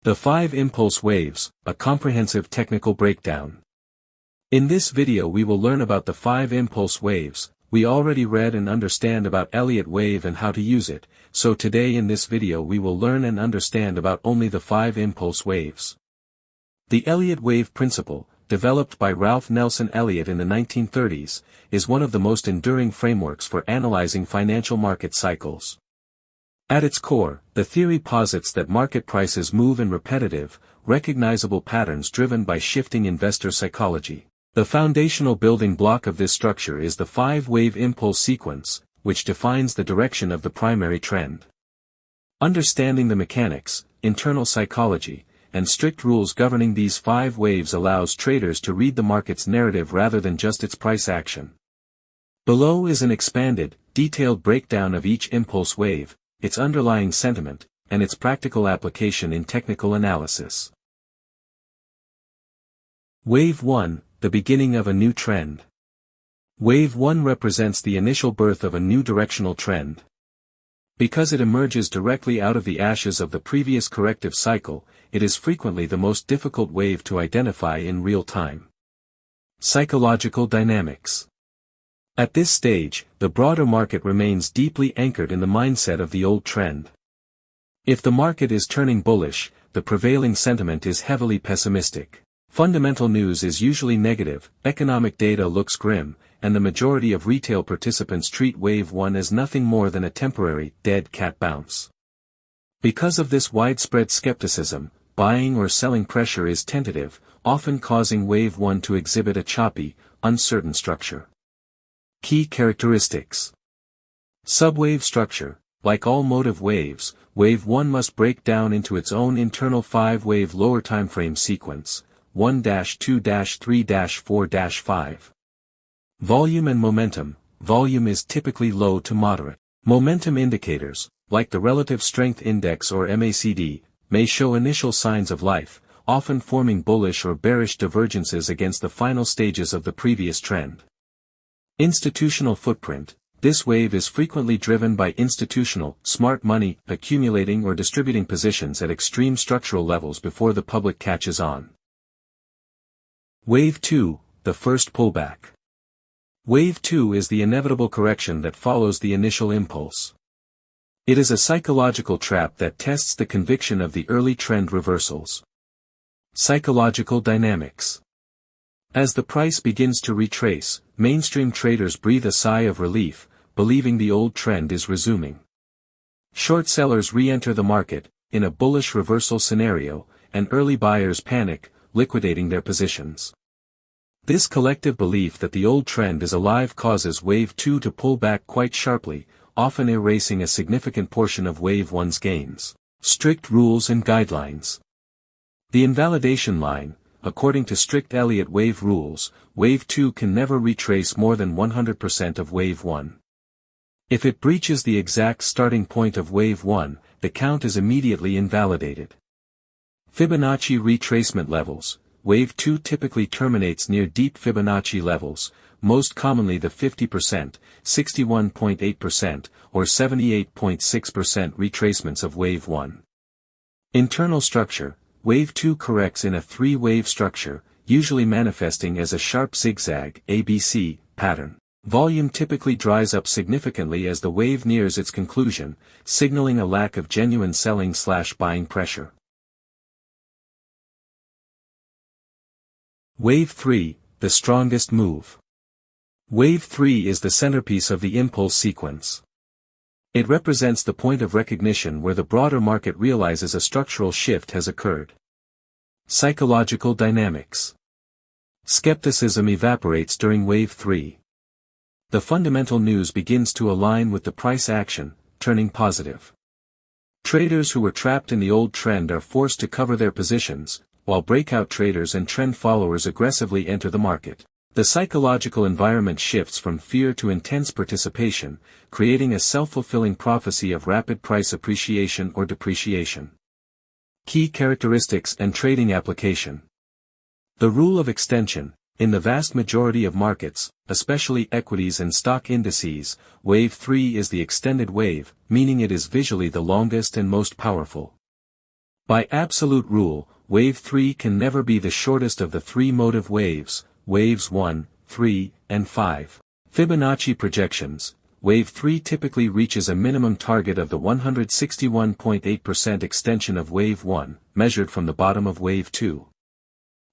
The 5 impulse waves, a comprehensive technical breakdown. In this video we will learn about the 5 impulse waves. We already read and understand about Elliott wave and how to use it, so today in this video we will learn and understand about only the 5 impulse waves. The Elliott wave principle, developed by Ralph Nelson Elliott in the 1930s, is one of the most enduring frameworks for analyzing financial market cycles. At its core, the theory posits that market prices move in repetitive, recognizable patterns driven by shifting investor psychology. The foundational building block of this structure is the 5-wave impulse sequence, which defines the direction of the primary trend. Understanding the mechanics, internal psychology, and strict rules governing these 5 waves allows traders to read the market's narrative rather than just its price action. Below is an expanded, detailed breakdown of each impulse wave, its underlying sentiment, and its practical application in technical analysis. Wave 1, the beginning of a new trend. Wave 1 represents the initial birth of a new directional trend. Because it emerges directly out of the ashes of the previous corrective cycle, it is frequently the most difficult wave to identify in real time. Psychological dynamics. At this stage, the broader market remains deeply anchored in the mindset of the old trend. If the market is turning bullish, the prevailing sentiment is heavily pessimistic. Fundamental news is usually negative, economic data looks grim, and the majority of retail participants treat Wave 1 as nothing more than a temporary, dead cat bounce. Because of this widespread skepticism, buying or selling pressure is tentative, often causing Wave 1 to exhibit a choppy, uncertain structure. Key characteristics. Subwave structure. Like all motive waves, Wave 1 must break down into its own internal 5-wave lower timeframe sequence, 1-2-3-4-5. Volume and momentum. Volume is typically low to moderate. Momentum indicators, like the Relative Strength Index or MACD, may show initial signs of life, often forming bullish or bearish divergences against the final stages of the previous trend. Institutional footprint. This wave is frequently driven by institutional, smart money, accumulating or distributing positions at extreme structural levels before the public catches on. Wave 2, the first pullback. Wave 2 is the inevitable correction that follows the initial impulse. It is a psychological trap that tests the conviction of the early trend reversals. Psychological dynamics. As the price begins to retrace, mainstream traders breathe a sigh of relief, believing the old trend is resuming. Short sellers re-enter the market, in a bullish reversal scenario, and early buyers panic, liquidating their positions. This collective belief that the old trend is alive causes Wave 2 to pull back quite sharply, often erasing a significant portion of Wave 1's gains. Strict rules and guidelines. The invalidation line. According to strict Elliott wave rules, Wave 2 can never retrace more than 100% of Wave 1. If it breaches the exact starting point of Wave 1, the count is immediately invalidated. Fibonacci retracement levels. Wave 2 typically terminates near deep Fibonacci levels, most commonly the 50%, 61.8%, or 78.6% retracements of Wave 1. Internal structure. Wave 2 corrects in a 3-wave structure, usually manifesting as a sharp zigzag ABC pattern. Volume typically dries up significantly as the wave nears its conclusion, signaling a lack of genuine selling/buying pressure. Wave 3, the strongest move. Wave 3 is the centerpiece of the impulse sequence. It represents the point of recognition where the broader market realizes a structural shift has occurred. Psychological dynamics. Skepticism evaporates during Wave 3. The fundamental news begins to align with the price action, turning positive. Traders who were trapped in the old trend are forced to cover their positions, while breakout traders and trend followers aggressively enter the market. The psychological environment shifts from fear to intense participation, creating a self-fulfilling prophecy of rapid price appreciation or depreciation. Key characteristics and trading application. The rule of extension. In the vast majority of markets, especially equities and stock indices, Wave 3 is the extended wave, meaning it is visually the longest and most powerful. By absolute rule, wave 3 can never be the shortest of the three motive waves, waves 1, 3, and 5. Fibonacci projections. Wave 3 typically reaches a minimum target of the 161.8% extension of wave 1, measured from the bottom of wave 2.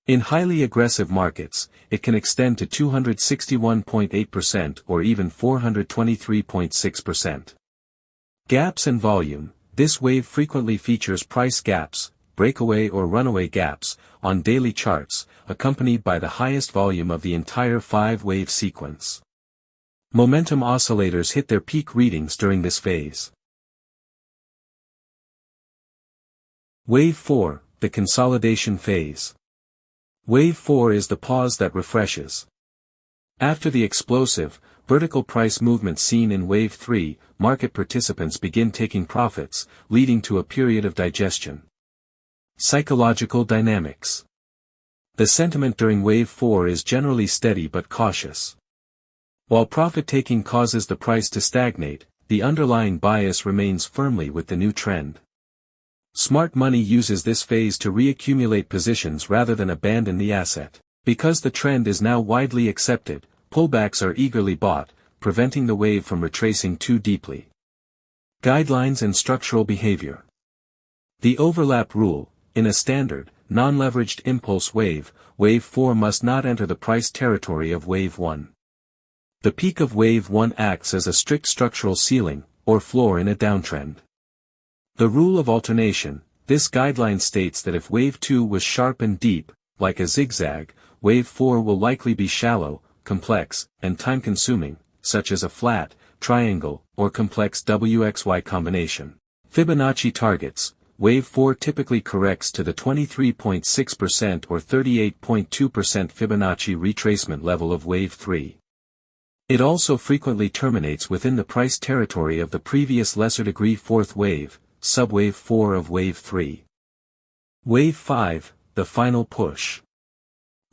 In highly aggressive markets, it can extend to 261.8% or even 423.6%. Gaps and volume. This wave frequently features price gaps, breakaway or runaway gaps, on daily charts, accompanied by the highest volume of the entire 5-wave sequence. Momentum oscillators hit their peak readings during this phase. Wave 4, the consolidation phase. Wave 4 is the pause that refreshes. After the explosive, vertical price movement seen in Wave 3, market participants begin taking profits, leading to a period of digestion. Psychological dynamics. The sentiment during Wave 4 is generally steady but cautious. While profit-taking causes the price to stagnate, the underlying bias remains firmly with the new trend. Smart money uses this phase to reaccumulate positions rather than abandon the asset. Because the trend is now widely accepted, pullbacks are eagerly bought, preventing the wave from retracing too deeply. Guidelines and structural behavior. The overlap rule. In a standard, non-leveraged impulse wave, Wave 4 must not enter the price territory of Wave 1. The peak of Wave 1 acts as a strict structural ceiling, or floor in a downtrend. The rule of alternation. This guideline states that if Wave 2 was sharp and deep, like a zigzag, Wave 4 will likely be shallow, complex, and time-consuming, such as a flat, triangle, or complex WXY combination. Fibonacci targets. Wave 4 typically corrects to the 23.6% or 38.2% Fibonacci retracement level of Wave 3. It also frequently terminates within the price territory of the previous lesser-degree fourth wave, subwave 4 of Wave 3. Wave 5, the final push.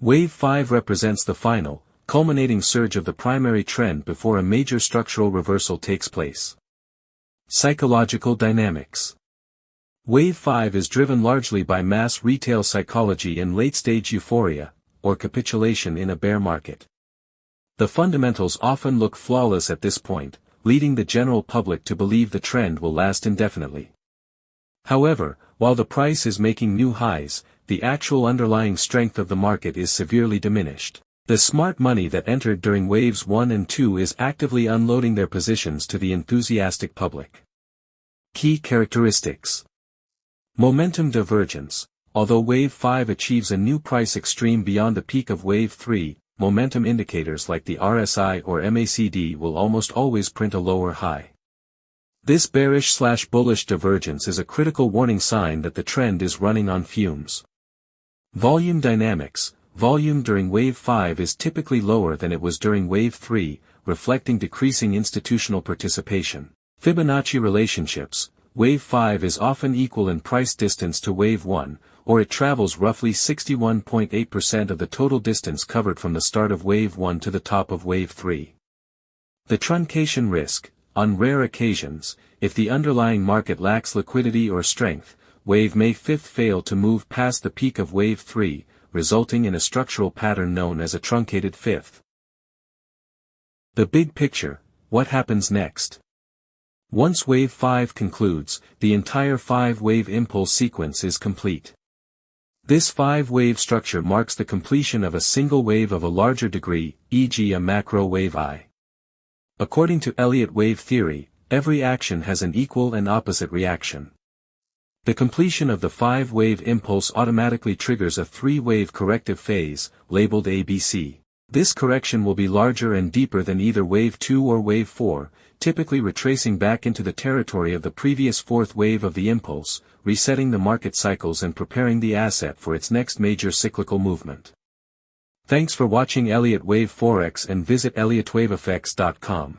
Wave 5 represents the final, culminating surge of the primary trend before a major structural reversal takes place. Psychological dynamics. Wave 5 is driven largely by mass retail psychology and late-stage euphoria, or capitulation in a bear market. The fundamentals often look flawless at this point, leading the general public to believe the trend will last indefinitely. However, while the price is making new highs, the actual underlying strength of the market is severely diminished. The smart money that entered during Waves 1 and 2 is actively unloading their positions to the enthusiastic public. Key characteristics. Momentum divergence. Although Wave 5 achieves a new price extreme beyond the peak of Wave 3, momentum indicators like the RSI or MACD will almost always print a lower high. This bearish/bullish divergence is a critical warning sign that the trend is running on fumes. Volume dynamics. Volume during Wave 5 is typically lower than it was during Wave 3, reflecting decreasing institutional participation. Fibonacci relationships. Wave 5 is often equal in price distance to Wave 1, or it travels roughly 61.8% of the total distance covered from the start of Wave 1 to the top of Wave 3. The truncation risk. On rare occasions, if the underlying market lacks liquidity or strength, Wave may fail to move past the peak of Wave 3, resulting in a structural pattern known as a truncated fifth. The big picture. What happens next? Once Wave 5 concludes, the entire 5-wave impulse sequence is complete. This 5-wave structure marks the completion of a single wave of a larger degree, e.g. a macro wave I. According to Elliott wave theory, every action has an equal and opposite reaction. The completion of the 5-wave impulse automatically triggers a 3-wave corrective phase, labeled ABC. This correction will be larger and deeper than either Wave 2 or Wave 4, typically retracing back into the territory of the previous 4th wave of the impulse, resetting the market cycles and preparing the asset for its next major cyclical movement. Thanks for watching Elliott Wave Forex and visit ElliottWaveFX.com.